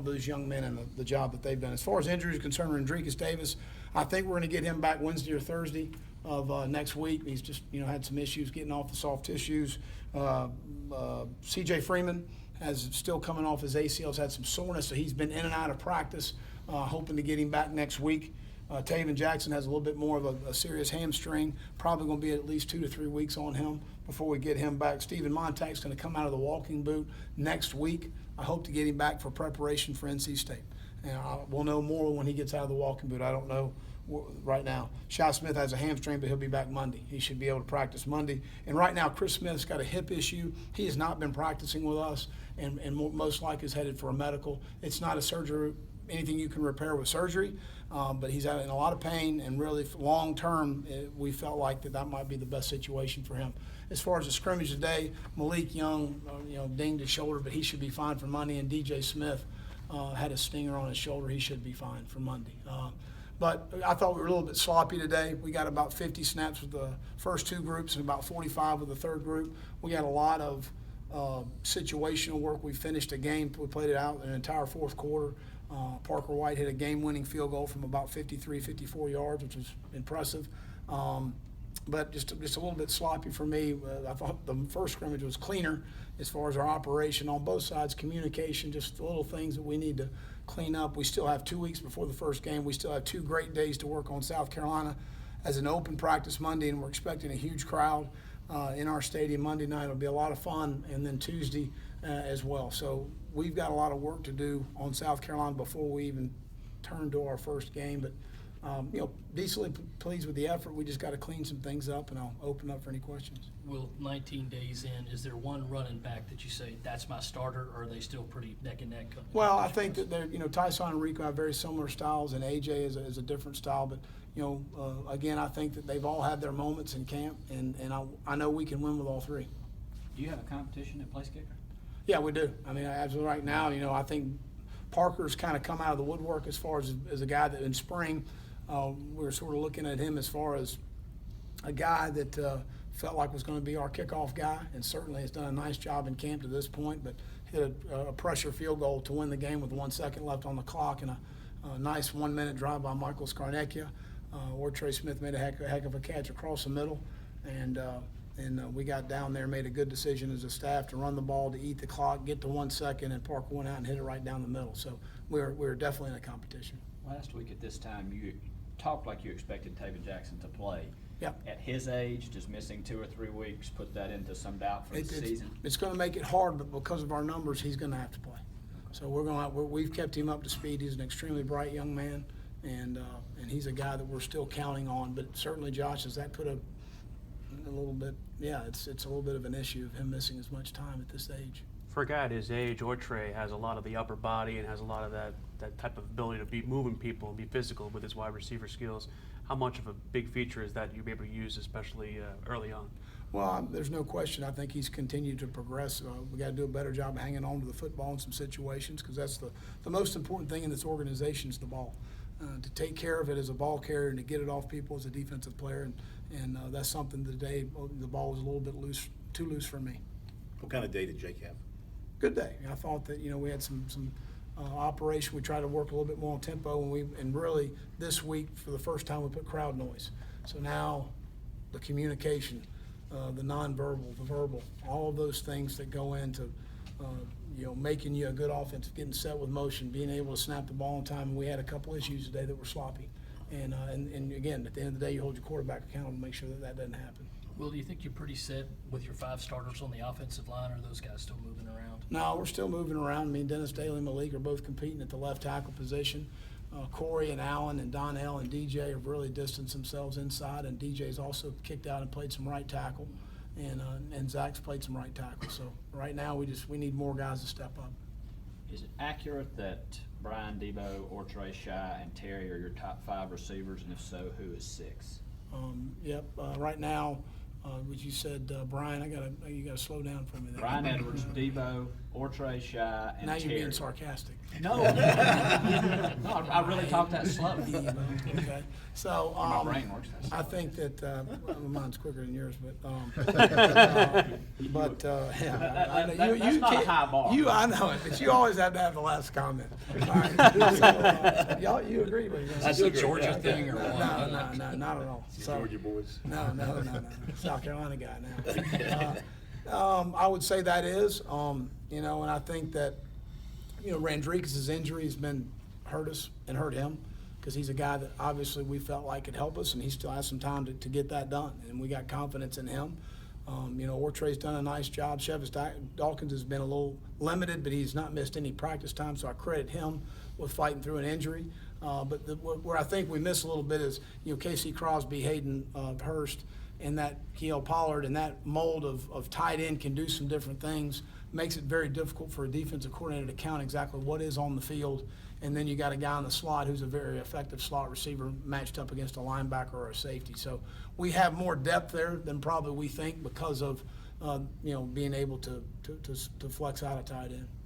of those young men and the job that they've done. As far as injuries are concerned, Rodriguez Davis, I think we're going to get him back Wednesday or Thursday of next week. He's just, had some issues getting off the soft tissues. C.J. Freeman has still coming off his ACLs, had some soreness, so he's been in and out of practice, hoping to get him back next week. Taven Jackson has a little bit more of a serious hamstring, probably going to be at least 2 to 3 weeks on him before we get him back. Stephen Montag's going to come out of the walking boot next week. I hope to get him back for preparation for NC State. And we'll know more when he gets out of the walking boot. I don't know right now. Shy Smith has a hamstring, but he'll be back Monday. He should be able to practice Monday. And right now, Chris Smith's got a hip issue. He has not been practicing with us, and most likely is headed for a medical. It's not a surgery, anything you can repair with surgery, but he's in a lot of pain, and really long term, we felt like that might be the best situation for him. As far as the scrimmage today, Malik Young, dinged his shoulder, but he should be fine for Monday, and DJ Smith had a stinger on his shoulder. He should be fine for Monday. But I thought we were a little bit sloppy today. We got about 50 snaps with the first two groups and about 45 with the third group. We had a lot of situational work. We finished a game. We played it out an entire fourth quarter. Parker White hit a game-winning field goal from about 53, 54 yards, which was impressive. But just a little bit sloppy for me. I thought the first scrimmage was cleaner as far as our operation on both sides, communication, just the little things that we need to clean up. We still have 2 weeks before the first game. We still have 2 great days to work on South Carolina as an open practice Monday, and we're expecting a huge crowd in our stadium Monday night. It'll be a lot of fun, and then Tuesday as well. So we've got a lot of work to do on South Carolina before we even turn to our first game. But decently pleased with the effort. We just got to clean some things up, and I'll open up for any questions. Will, 19 days in, is there one running back that you say, that's my starter, or are they still pretty neck and neck? Well, I think that they're, Tyson and Rico have very similar styles, and AJ is a different style. But, again, I think that they've all had their moments in camp, and I know we can win with all three. Do you have a competition at place kicker? Yeah, we do. I mean, as of right now, I think Parker's kind of come out of the woodwork as far as a guy that in spring, we're sort of looking at him as far as a guy that felt like was going to be our kickoff guy, and certainly has done a nice job in camp to this point, but hit a pressure field goal to win the game with 1 second left on the clock, and a nice 1-minute drive by Michael Scarnecchia. Or Trey Smith made a heck of a catch across the middle, and we got down there, made a good decision as a staff to run the ball, to eat the clock, get to 1 second, and Parker went out and hit it right down the middle. So we're definitely in a competition. Last week at this time, you talked like you expected Taven Jackson to play. Yep. At his age, just missing 2 or 3 weeks, put that into some doubt for the season? It's going to make it hard, but because of our numbers, he's going to have to play. So we've kept him up to speed. He's an extremely bright young man, and he's a guy that we're still counting on. But certainly, Josh, does that put a little bit? Yeah, it's a little bit of an issue of him missing as much time at this age. For a guy at his age, or Trey has a lot of the upper body and has a lot of that type of ability to be moving people and be physical with his wide receiver skills. How much of a big feature is that you'll be able to use, especially early on? Well, there's no question. I think he's continued to progress. We got to do a better job of hanging on to the football in some situations, because that's the most important thing in this organization is the ball. To take care of it as a ball carrier and to get it off people as a defensive player, and that's something today the ball was a little bit too loose for me. What kind of day did Jake have? Good day. I thought that we had some operation. We tried to work a little bit more on tempo, and really this week for the first time we put crowd noise. So now the communication, the nonverbal, the verbal, all of those things that go into making you a good offense, getting set with motion, being able to snap the ball on time. And we had a couple issues today that were sloppy. And again, at the end of the day, you hold your quarterback accountable to make sure that doesn't happen. Will, do you think you're pretty set with your 5 starters on the offensive line, or are those guys still moving around? No, we're still moving around. I mean, Dennis Daly and Malik are both competing at the left tackle position. Corey and Allen and Donnell and DJ have really distanced themselves inside, and DJ's also kicked out and played some right tackle, and Zach's played some right tackle. So right now we need more guys to step up. Is it accurate that Brian Debo, or Trey Shy, and Terry are your top 5 receivers, and if so, who is 6? Yep. Right now, what you said, Brian, you got to slow down for me there. Brian Edwards, Debo, Ortre, Shy, and Now Terry. you're being sarcastic. No. No, I really talked that slow. Okay, so, My brain works that slow. I think that, well, mine's quicker than yours, but, yeah. I know That's not a can't- high bar. I know it, but you always have to have the last comment. All right, so, y'all, you agree with me? I do agree. Georgia Yeah. thing or No, what? no, not at all. So- Georgia boys. No. South Carolina guy now. I would say that is, and I think that, Randrikis' injury has hurt us and hurt him, because he's a guy that obviously we felt like could help us, and he still has some time to get that done, and we got confidence in him. Ortre's done a nice job. Chevis Dawkins has been a little limited, but he's not missed any practice time, so I credit him with fighting through an injury. But where I think we miss a little bit is, Casey Crosby, Hayden Hurst, and that Keel Pollard, and that mold of tight end can do some different things. Makes it very difficult for a defensive coordinator to count exactly what is on the field. And then you got a guy in the slot who's a very effective slot receiver matched up against a linebacker or a safety. So we have more depth there than probably we think, because of being able to flex out a tight end.